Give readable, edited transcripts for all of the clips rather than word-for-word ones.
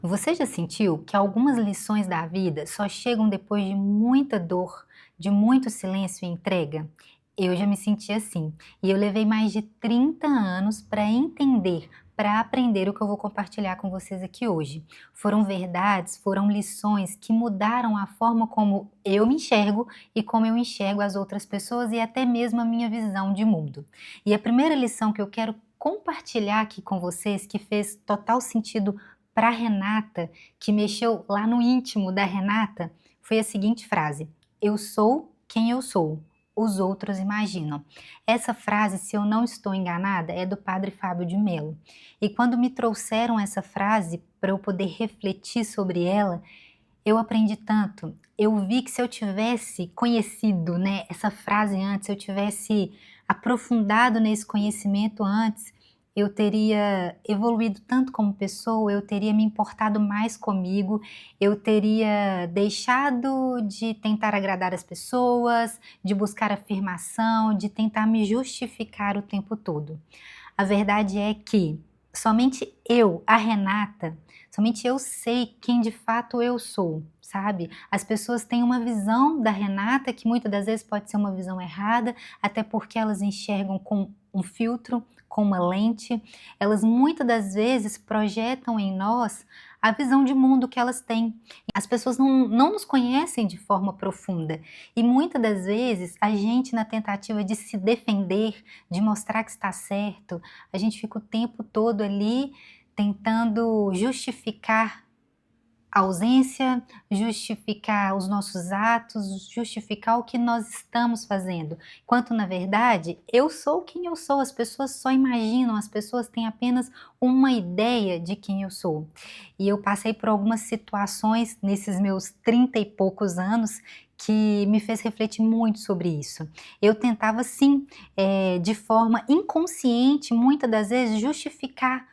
Você já sentiu que algumas lições da vida só chegam depois de muita dor, de muito silêncio e entrega? Eu já me senti assim, e eu levei mais de 30 anos para entender, para aprender o que eu vou compartilhar com vocês aqui hoje. Foram verdades, foram lições que mudaram a forma como eu me enxergo e como eu enxergo as outras pessoas e até mesmo a minha visão de mundo. E a primeira lição que eu quero compartilhar aqui com vocês, que fez total sentido para Renata, que mexeu lá no íntimo da Renata, foi a seguinte frase: "Eu sou quem eu sou, os outros imaginam". Essa frase, se eu não estou enganada, é do padre Fábio de Mello. E quando me trouxeram essa frase para eu poder refletir sobre ela, eu aprendi tanto. Eu vi que se eu tivesse conhecido, né, essa frase antes, se eu tivesse aprofundado nesse conhecimento antes, eu teria evoluído tanto como pessoa, eu teria me importado mais comigo, eu teria deixado de tentar agradar as pessoas, de buscar afirmação, de tentar me justificar o tempo todo. A verdade é que somente eu, a Renata, somente eu sei quem de fato eu sou, sabe? As pessoas têm uma visão da Renata que muitas das vezes pode ser uma visão errada, até porque elas enxergam com um filtro, com uma lente. Elas muitas das vezes projetam em nós a visão de mundo que elas têm. As pessoas não nos conhecem de forma profunda e muitas das vezes a gente, na tentativa de se defender, de mostrar que está certo, a gente fica o tempo todo ali tentando justificar a ausência, justificar os nossos atos, justificar o que nós estamos fazendo. Enquanto, na verdade, eu sou quem eu sou, as pessoas só imaginam, as pessoas têm apenas uma ideia de quem eu sou. E eu passei por algumas situações nesses meus 30 e poucos anos que me fez refletir muito sobre isso. Eu tentava sim, de forma inconsciente, muitas das vezes, justificar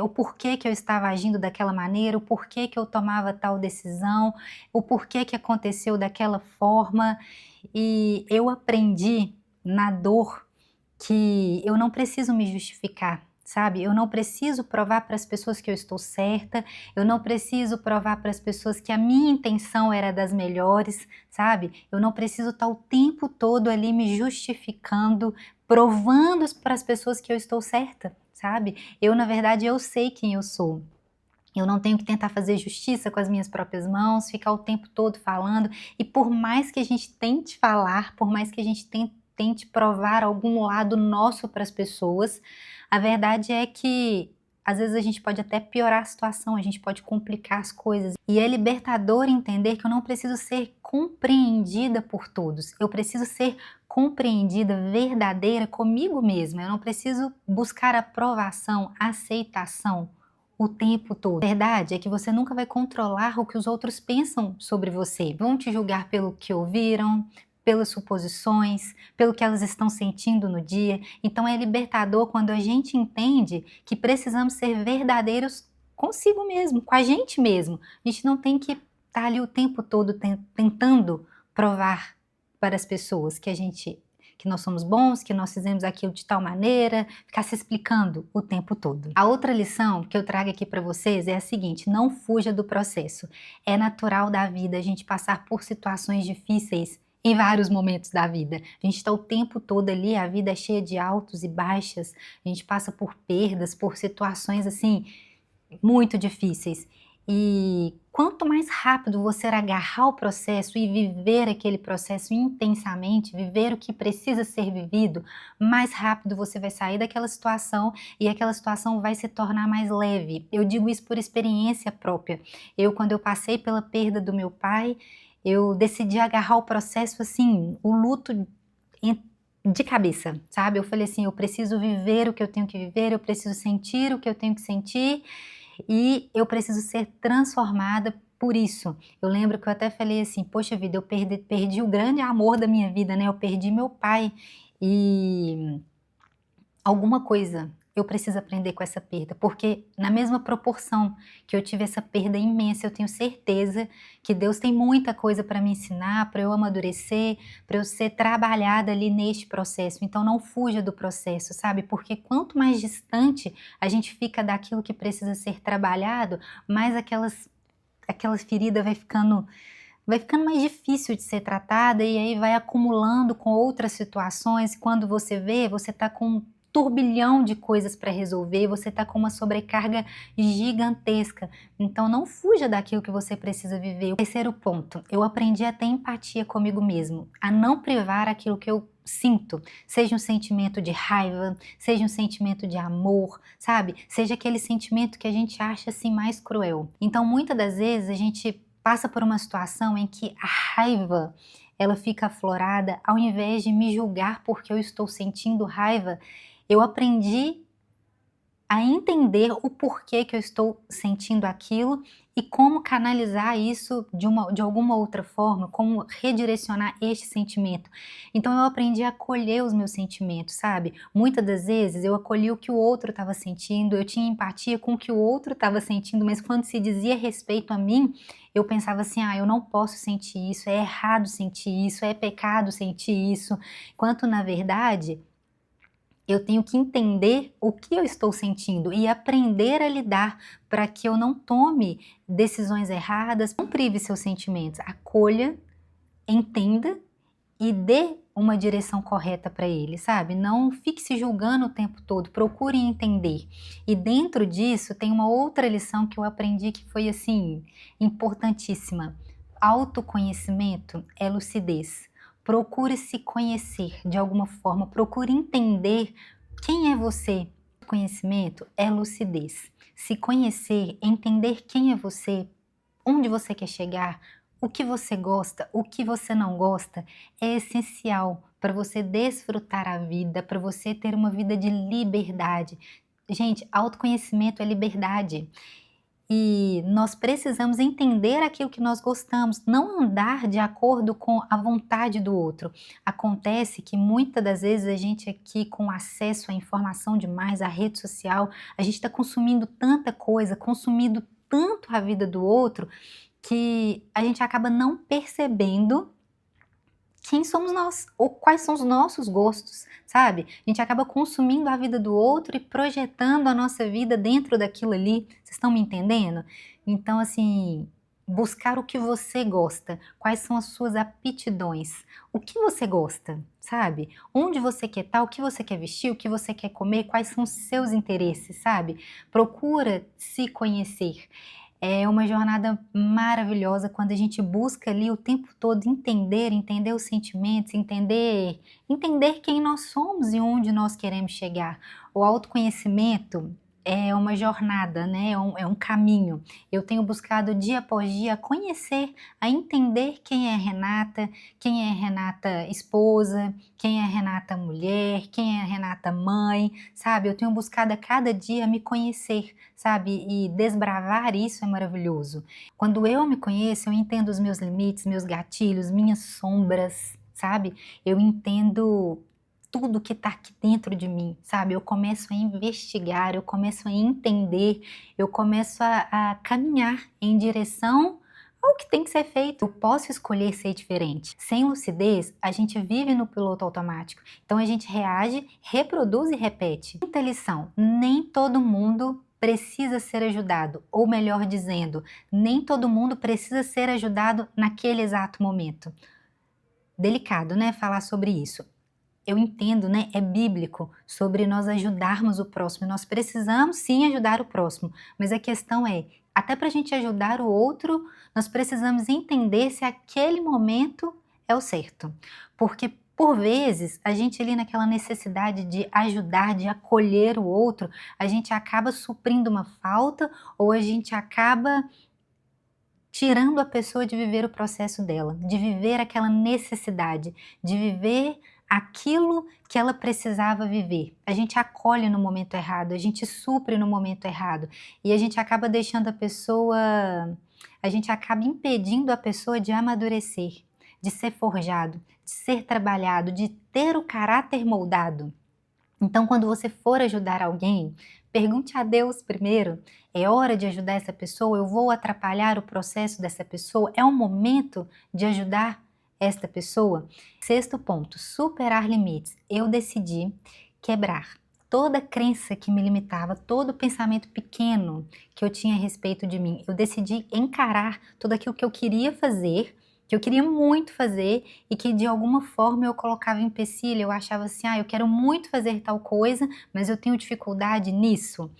o porquê que eu estava agindo daquela maneira, o porquê que eu tomava tal decisão, o porquê que aconteceu daquela forma. E eu aprendi na dor que eu não preciso me justificar, sabe? Eu não preciso provar para as pessoas que eu estou certa, eu não preciso provar para as pessoas que a minha intenção era das melhores, sabe? Eu não preciso estar o tempo todo ali me justificando, provando para as pessoas que eu estou certa, sabe? Eu, na verdade, eu sei quem eu sou. Eu não tenho que tentar fazer justiça com as minhas próprias mãos, ficar o tempo todo falando. E por mais que a gente tente falar, por mais que a gente tente provar algum lado nosso para as pessoas, a verdade é que às vezes a gente pode até piorar a situação, a gente pode complicar as coisas. E é libertador entender que eu não preciso ser compreendida por todos. Eu preciso ser compreendida, verdadeira comigo mesma. Eu não preciso buscar aprovação, aceitação o tempo todo. A verdade é que você nunca vai controlar o que os outros pensam sobre você. Vão te julgar pelo que ouviram, pelas suposições, pelo que elas estão sentindo no dia. Então é libertador quando a gente entende que precisamos ser verdadeiros consigo mesmo, com a gente mesmo. A gente não tem que estar ali o tempo todo tentando provar para as pessoas que nós somos bons, que nós fizemos aquilo de tal maneira, ficar se explicando o tempo todo. A outra lição que eu trago aqui para vocês é a seguinte: não fuja do processo. É natural da vida a gente passar por situações difíceis em vários momentos da vida. A gente está o tempo todo ali, a vida é cheia de altos e baixas, a gente passa por perdas, por situações assim muito difíceis. E quanto mais rápido você agarrar o processo e viver aquele processo intensamente, viver o que precisa ser vivido, mais rápido você vai sair daquela situação e aquela situação vai se tornar mais leve. Eu digo isso por experiência própria. Quando eu passei pela perda do meu pai, eu decidi agarrar o processo assim, o luto de cabeça, sabe? Eu falei assim, eu preciso viver o que eu tenho que viver, eu preciso sentir o que eu tenho que sentir e eu preciso ser transformada por isso. Eu lembro que eu até falei assim, poxa vida, eu perdi o grande amor da minha vida, né? Eu perdi meu pai e alguma coisa eu preciso aprender com essa perda, porque na mesma proporção que eu tive essa perda imensa, eu tenho certeza que Deus tem muita coisa para me ensinar, para eu amadurecer, para eu ser trabalhada ali neste processo. Então não fuja do processo, sabe? Porque quanto mais distante a gente fica daquilo que precisa ser trabalhado, mais aquela ferida vai ficando mais difícil de ser tratada e aí vai acumulando com outras situações. E quando você vê, você está com um turbilhão de coisas para resolver, você está com uma sobrecarga gigantesca. Então não fuja daquilo que você precisa viver. O terceiro ponto, eu aprendi a ter empatia comigo mesmo, a não privar aquilo que eu sinto, seja um sentimento de raiva, seja um sentimento de amor, sabe? Seja aquele sentimento que a gente acha assim mais cruel. Então muitas das vezes a gente passa por uma situação em que a raiva ela fica aflorada, ao invés de me julgar porque eu estou sentindo raiva, eu aprendi a entender o porquê que eu estou sentindo aquilo e como canalizar isso de alguma outra forma, como redirecionar este sentimento. Então eu aprendi a acolher os meus sentimentos, sabe? Muitas das vezes eu acolhi o que o outro estava sentindo, eu tinha empatia com o que o outro estava sentindo, mas quando se dizia respeito a mim, eu pensava assim, eu não posso sentir isso, é errado sentir isso, é pecado sentir isso, enquanto na verdade eu tenho que entender o que eu estou sentindo e aprender a lidar para que eu não tome decisões erradas. Não prive seus sentimentos, acolha, entenda e dê uma direção correta para ele, sabe? Não fique se julgando o tempo todo, procure entender. E dentro disso tem uma outra lição que eu aprendi que foi assim, importantíssima. Autoconhecimento é lucidez. Procure se conhecer de alguma forma, procure entender quem é você. Conhecimento é lucidez. Se conhecer, entender quem é você, onde você quer chegar, o que você gosta, o que você não gosta, é essencial para você desfrutar a vida, para você ter uma vida de liberdade. Gente, autoconhecimento é liberdade. E nós precisamos entender aquilo que nós gostamos, não andar de acordo com a vontade do outro. Acontece que muitas das vezes a gente aqui com acesso à informação demais, à rede social, a gente está consumindo tanta coisa, consumindo tanto a vida do outro, que a gente acaba não percebendo quem somos nós, ou quais são os nossos gostos, sabe? A gente acaba consumindo a vida do outro e projetando a nossa vida dentro daquilo ali. Vocês estão me entendendo? Então, assim, buscar o que você gosta, quais são as suas aptidões, o que você gosta, sabe? Onde você quer estar, o que você quer vestir, o que você quer comer, quais são os seus interesses, sabe? Procura se conhecer. É uma jornada maravilhosa quando a gente busca ali o tempo todo entender os sentimentos, entender quem nós somos e onde nós queremos chegar. O autoconhecimento é uma jornada, né? É um caminho. Eu tenho buscado dia após dia conhecer, a entender quem é a Renata esposa, quem é a Renata mulher, quem é a Renata mãe, sabe? Eu tenho buscado a cada dia me conhecer, sabe? E desbravar isso é maravilhoso. Quando eu me conheço, eu entendo os meus limites, meus gatilhos, minhas sombras, sabe? Eu entendo tudo que está aqui dentro de mim, sabe? Eu começo a investigar, eu começo a entender, eu começo a caminhar em direção ao que tem que ser feito. Eu posso escolher ser diferente. Sem lucidez, a gente vive no piloto automático. Então a gente reage, reproduz e repete. Quinta lição: nem todo mundo precisa ser ajudado, ou melhor dizendo, nem todo mundo precisa ser ajudado naquele exato momento. Delicado, né, falar sobre isso. Eu entendo, né, é bíblico, sobre nós ajudarmos o próximo. Nós precisamos sim ajudar o próximo, mas a questão é, até para a gente ajudar o outro, nós precisamos entender se aquele momento é o certo. Porque por vezes, a gente ali naquela necessidade de ajudar, de acolher o outro, a gente acaba suprindo uma falta ou a gente acaba tirando a pessoa de viver o processo dela, de viver aquela necessidade, de viver aquilo que ela precisava viver. A gente acolhe no momento errado, a gente supre no momento errado e a gente acaba deixando a gente acaba impedindo a pessoa de amadurecer, de ser forjado, de ser trabalhado, de ter o caráter moldado. Então, quando você for ajudar alguém, pergunte a Deus primeiro: é hora de ajudar essa pessoa? Eu vou atrapalhar o processo dessa pessoa? É o momento de ajudar esta pessoa? Sexto ponto: superar limites. Eu decidi quebrar toda crença que me limitava, todo pensamento pequeno que eu tinha a respeito de mim. Eu decidi encarar tudo aquilo que eu queria fazer, que eu queria muito fazer e que de alguma forma eu colocava em empecilho, eu achava assim: eu quero muito fazer tal coisa, mas eu tenho dificuldade nisso.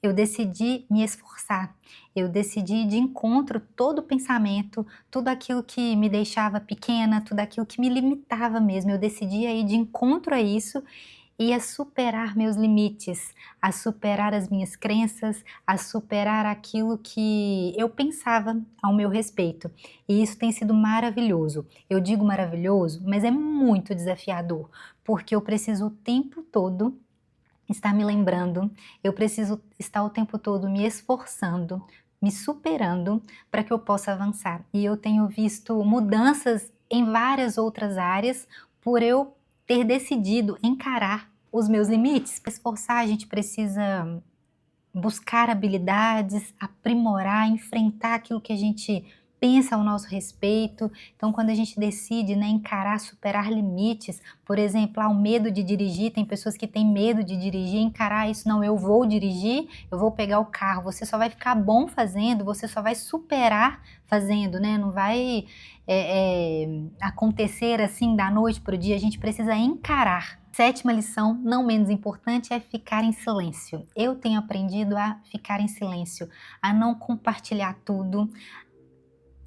Eu decidi me esforçar, eu decidi ir de encontro todo pensamento, tudo aquilo que me deixava pequena, tudo aquilo que me limitava mesmo, eu decidi ir de encontro a isso e a superar meus limites, a superar as minhas crenças, a superar aquilo que eu pensava ao meu respeito. E isso tem sido maravilhoso. Eu digo maravilhoso, mas é muito desafiador, porque eu preciso o tempo todo estar me lembrando, eu preciso estar o tempo todo me esforçando, me superando para que eu possa avançar. E eu tenho visto mudanças em várias outras áreas por eu ter decidido encarar os meus limites. Para esforçar, a gente precisa buscar habilidades, aprimorar, enfrentar aquilo que a gente pensa ao nosso respeito. Então, quando a gente decide, né, encarar, superar limites, por exemplo, o medo de dirigir, tem pessoas que têm medo de dirigir, encarar isso: não, eu vou dirigir, eu vou pegar o carro. Você só vai ficar bom fazendo, você só vai superar fazendo, né? Não vai acontecer assim da noite para o dia. A gente precisa encarar. Sétima lição, não menos importante, é ficar em silêncio. Eu tenho aprendido a ficar em silêncio, a não compartilhar tudo.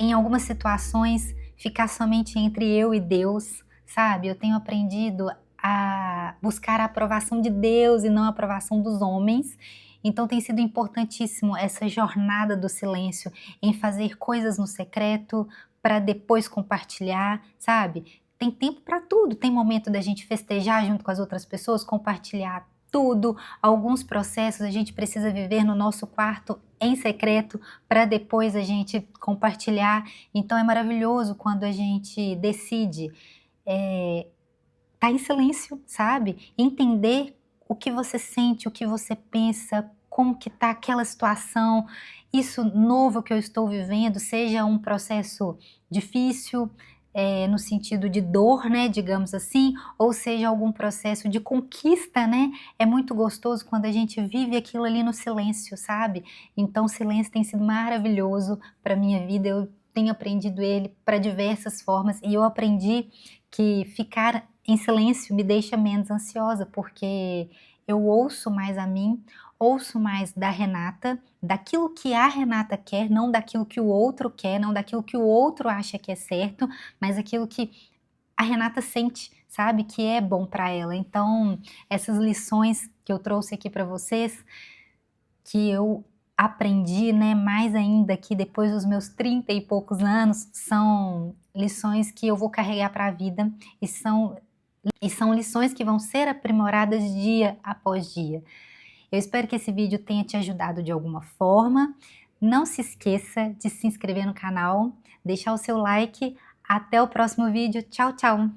Em algumas situações, ficar somente entre eu e Deus, sabe? Eu tenho aprendido a buscar a aprovação de Deus e não a aprovação dos homens. Então tem sido importantíssimo essa jornada do silêncio, em fazer coisas no secreto para depois compartilhar, sabe? Tem tempo para tudo, tem momento da gente festejar junto com as outras pessoas, compartilhar tudo. Alguns processos a gente precisa viver no nosso quarto em secreto para depois a gente compartilhar. Então é maravilhoso quando a gente decide tá em silêncio, sabe? Entender o que você sente, o que você pensa, como que tá aquela situação, isso novo que eu estou vivendo, seja um processo difícil, no sentido de dor, né, digamos assim, ou seja algum processo de conquista, né? É muito gostoso quando a gente vive aquilo ali no silêncio, sabe? Então o silêncio tem sido maravilhoso para minha vida, eu tenho aprendido ele para diversas formas e eu aprendi que ficar em silêncio me deixa menos ansiosa, porque eu ouço mais a mim, ouço mais da Renata, daquilo que a Renata quer, não daquilo que o outro quer, não daquilo que o outro acha que é certo, mas aquilo que a Renata sente, sabe, que é bom para ela. Então, essas lições que eu trouxe aqui para vocês, que eu aprendi, né, mais ainda que depois dos meus 30 e poucos anos, são lições que eu vou carregar para a vida e são lições que vão ser aprimoradas dia após dia. Eu espero que esse vídeo tenha te ajudado de alguma forma. Não se esqueça de se inscrever no canal, deixar o seu like. Até o próximo vídeo. Tchau, tchau!